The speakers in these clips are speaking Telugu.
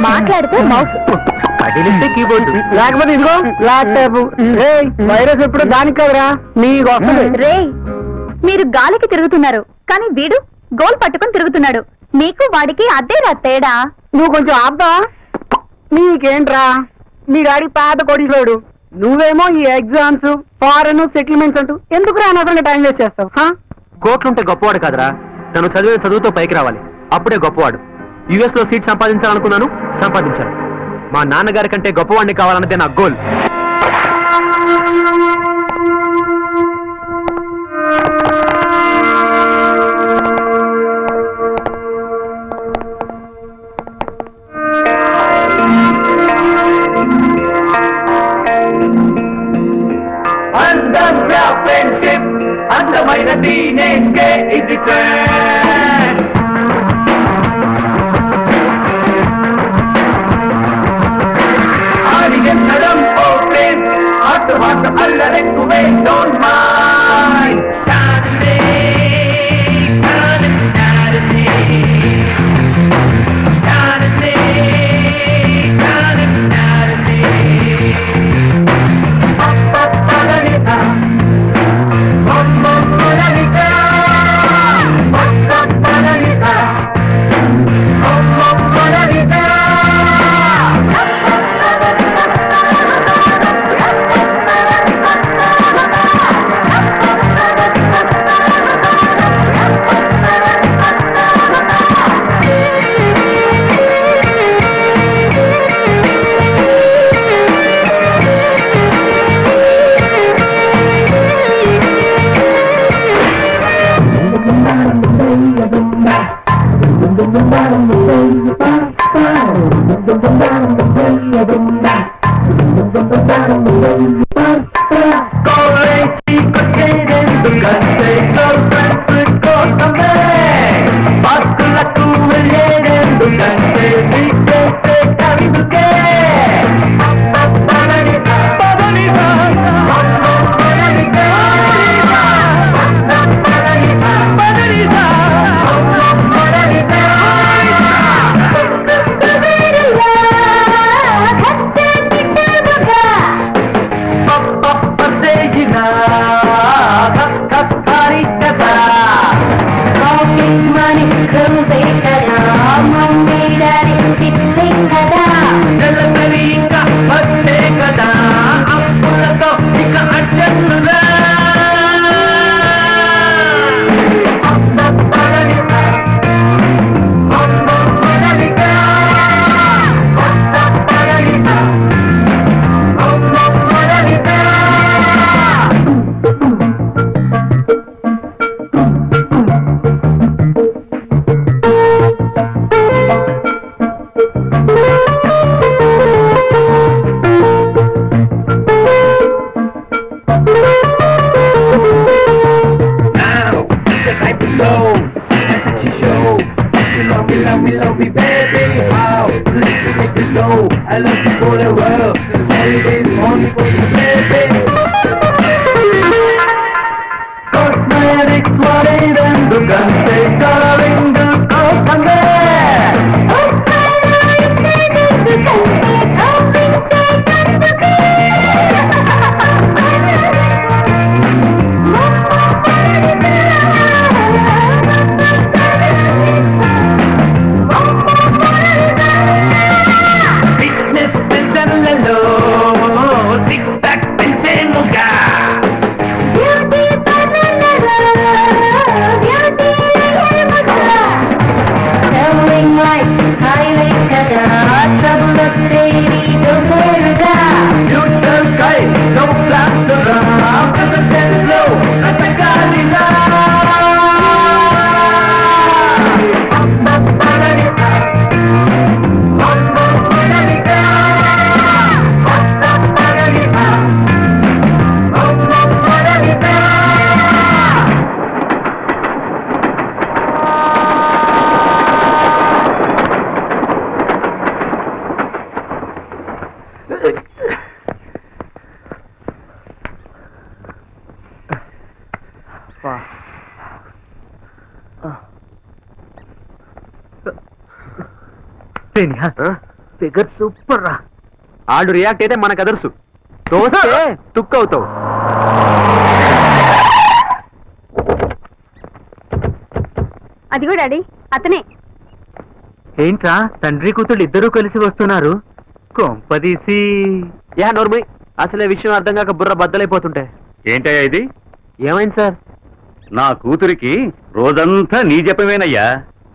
మాట్లాడితే మౌస్ కీబోర్డు లేకపోతే ఇదిగో ల్యాప్టాప్ వైరస్ ఎప్పుడు దానికి కదరా నీకు వస్తుంది. రే మీరు గాలికి తిరుగుతున్నారు కానీ వీడు గోల్ పట్టుకుని తిరుగుతున్నాడు. నీకు వాడికి అదేరా తేడా. నువ్వు కొంచెం ఆపుతా. నీకేంట్రా మీ డాడీ పేద కోటీశ్వరుడు, నువ్వేమో ఈ ఎగ్జామ్స్ ఫారెన్ సెటిల్మెంట్స్ అంటూ ఎందుకు అనవసరంగా టైం వేస్ట్ చేస్తావు? కోట్లుంటే గొప్పవాడు కాదురా, తను చదివే చదువుతో పైకి రావాలి, అప్పుడే గొప్పవాడు. యుఎస్ లో సీట్ సంపాదించాలనుకున్నాను, సంపాదించాను. మా నాన్నగారి కంటే గొప్పవాడిని కావాలన్నదే నా గోల్. ఫ్రెండ్షిప్ అందమైన టీనేజ్ కే ఇది ఆడిగెత్తడం ఓ ప్లేస్ హాట్ హాట్ అల్లరెక్కువే డోంట్ మైండ్ శాంతి శాంతి శాంతి శాంతి ఖర్చు low and let's control the world. This holiday is only for the baby. Cosmetics వాడేదందు కంటే coloring కోసమే. ఫిగర్ సూపర్ రా. ఆడు రియాక్ట్ అయితే మనకు అదర్సు తోస్తే తుక్కు అవుతావు. అదిగో డాడీ అతనే. ఏంట్రా తండ్రి కూతుళ్ళు ఇద్దరూ కలిసి వస్తున్నారు? కొంపదీసి యా నోర్మై, అసలే విషయం అర్థం కాక బుర్ర బద్దలైపోతుంటే. ఏంటయ్యా ఇది? ఏమైంది సార్? నా కూతురికి రోజంతా నీ జపమేనయ్యా.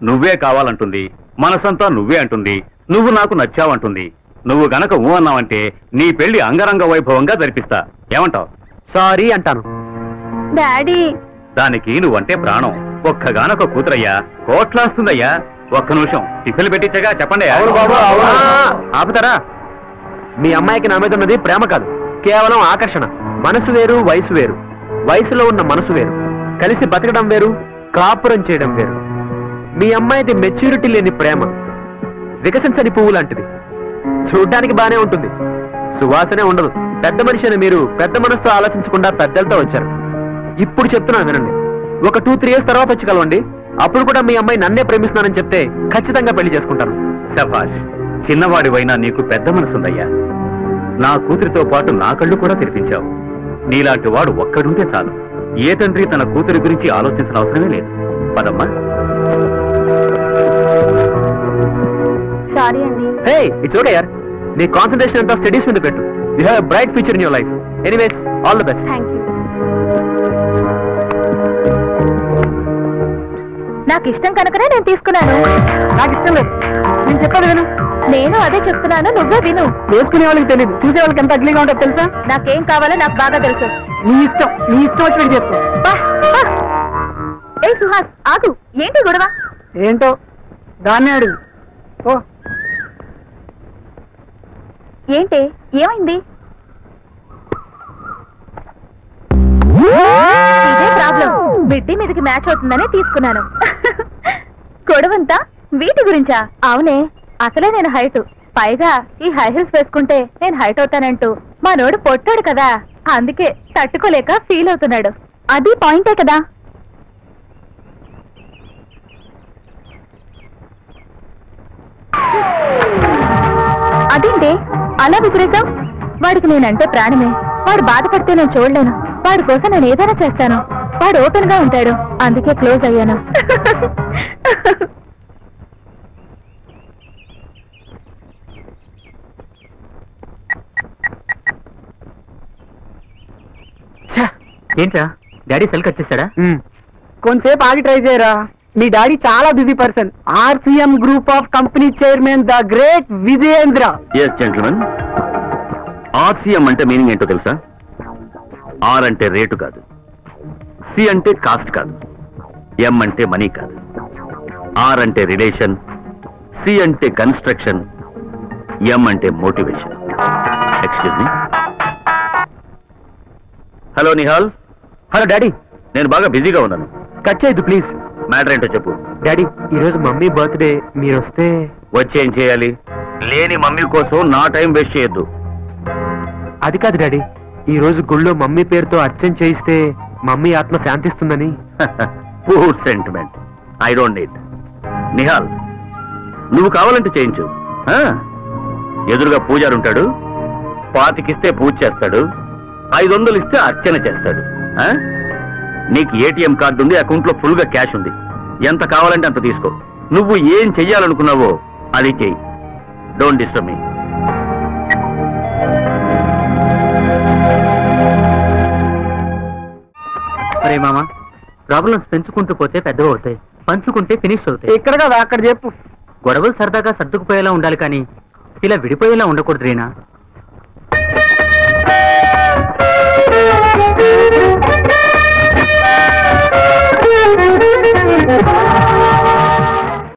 నువ్వే కావాలంటుంది, మనసంతా నువ్వే అంటుంది, నువ్వు నాకు నచ్చావంటుంది. నువ్వు గనక ఊ అన్నావంటే నీ పెళ్లి అంగరంగ వైభవంగా జరిపిస్తా. ఏమంటావు? సారీ అంటాను. డాడీ దానికి నువ్వంటే ప్రాణం. ఒక్కగానొక కూతురయ్యా, కోట్లాస్తుందయ్యా. ఒక్క నిమిషం టిఫిన్లు పెట్టించగా చెప్పండి. ఆపుతారా? మీ అమ్మాయికి నా మీద ఉన్నది ప్రేమ కాదు, కేవలం ఆకర్షణ. మనసు వేరు, వయసు వేరు. వయసులో ఉన్న మనసు వేరు. కలిసి బతకడం వేరు, కాపురం చేయడం వేరు. మీ అమ్మాయిది మెచ్యూరిటీ లేని ప్రేమ, వికసించని పువ్వు లాంటిది. చూడ్డానికి బానే ఉంటుంది, సువాసనే ఉండదు. పెద్ద మనిషి అని మీరు పెద్ద మనసుతో ఆలోచించకుండా పెద్దలతో వచ్చారు. ఇప్పుడు చెప్తున్నాను వినండి, ఒక 2-3 years తర్వాత వచ్చి కలవండి. అప్పుడు కూడా మీ అమ్మాయి నన్నే ప్రేమిస్తున్నానని చెప్తే ఖచ్చితంగా పెళ్లి చేసుకుంటాను. శభాష్, చిన్నవాడివైనా నీకు పెద్ద మనసుందయ్యా. నా కూతురితో పాటు నా కళ్ళు కూడా తెరిపించావు. నీలాంటి వాడు ఒక్కడుంటే చాలు. ఏ తండ్రి తన కూతురి గురించి ఆలోచించిన అవసరమే లేదు. పదమ్మా. సారీ అండి. హే, ఇట్స్ ఓకే యార్. నీ కాన్సంట్రేషన్ అంతా స్టడీస్ మీద పెట్టు. You have a bright future in your life. Anyways, all the best. Thank you. నాకు ఇష్టం కనుకనే నేను తీసుకున్నాను. నాకు ఇష్టం లేదు. నేను చెప్పాను విను. నేను అదే చెప్తున్నాను, నువ్వే విను. వేసుకునే వాళ్ళకి తెలియదు, చూసే వాళ్ళకి ఎంత అగ్లీగా ఉంటుందో తెలుసా? నాకేం కావాలో నాకు బాగా తెలుసు. నీ ఇష్టం వచ్చి పెళ్లి చేసుకో. ఏ సుహాస్ ఆగు, ఏంటి గొడవ? ఏంటో దాన్ని అడుగు. ఓ ఏంటి, ఏమైంది? ఇదే ప్రాబ్లం. మిడ్డీ మీదకి మ్యాచ్ అవుతుందని తీసుకున్నాను. గొడవంతా వీటి గురించా? అవునే, అసలే నేను హైట్, పైగా ఈ హై హీల్స్ వేసుకుంటే నేను హైట్ అవుతానంటూ మా నోడు పొట్టాడు కదా, అందుకే తట్టుకోలేక ఫీల్ అవుతున్నాడు. అది పాయింటే కదా. అదేంటి అలా విసిరేసావు? వాడికి నేనంటే ప్రాణమే. వాడు బాధపడితే నేను చూడలేను. వాడి కోసం నేను ఏదైనా చేస్తాను. వాడు ఓపెన్ గా ఉంటాడు, అందుకే క్లోజ్ అయ్యాను. ఏంట్రా డాడీ సెల్ కట్ చేశాడా? కొంతసేపు ఆగి ట్రై చేయరా. మీ డాడీ చాలా busy person. RCM group of company chairman the great Vijayendra. Yes gentlemen, RCM అంటే మీనింగ్ ఏంటో తెలుసా? ఆర్ అంటే రేటు కాదు, సి అంటే కాస్ట్ కాదు, ఎం అంటే మనీ కాదు. ఆర్ అంటే రిలేషన్, సి అంటే కన్స్ట్రక్షన్, ఎం అంటే motivation. Excuse me. Hello Nihal. Hello daddy, నేను బాగా బిజీగా ఉన్నాను. కట్ చేయొద్దు ప్లీజ్. మ్యాటర్ ఏంటో చెప్పు. డాడీ, ఈరోజు మమ్మీ బర్త్డే, మీరు వస్తే వచ్చి ఏం చేయాలి? లేని మమ్మీ కోసం నా టైం వేస్ట్ చేయొద్దు. అది కాదు డాడీ, ఈ రోజు గుళ్ళో మమ్మీ పేరుతో అర్చన చేయిస్తే మమ్మీ ఆత్మ శాంతిస్తుందని. Poor sentiment, I don't need. Nihal, నువ్వు కావాలంటే చేయించు. ఎదురుగా పూజారి ఉంటాడు, 25 ఇస్తే పూజ చేస్తాడు, 500 ఇస్తే అర్చన చేస్తాడు. నీకు ఏటీఎం కార్డు ఉంది, అకౌంట్ లో ఫుల్ గా క్యాష్ ఉంది. ఎంత కావాలంటే అంత తీసుకో. నువ్వు ఏం చెయ్యాలనుకున్నావో అది చెయ్యి. Don't disturb me. అరే మామ, ప్రాబ్లమ్స్ పెంచుకుంటూ పోతే పెద్దగా అవుతాయి, పంచుకుంటే ఫినిష్ అవుతాయి. ఇక్కడ కదా అక్కడ చెప్పు. గొడవలు సరదాగా సర్దుకుపోయేలా ఉండాలి కానీ ఇలా విడిపోయేలా ఉండకూడదు రీనా.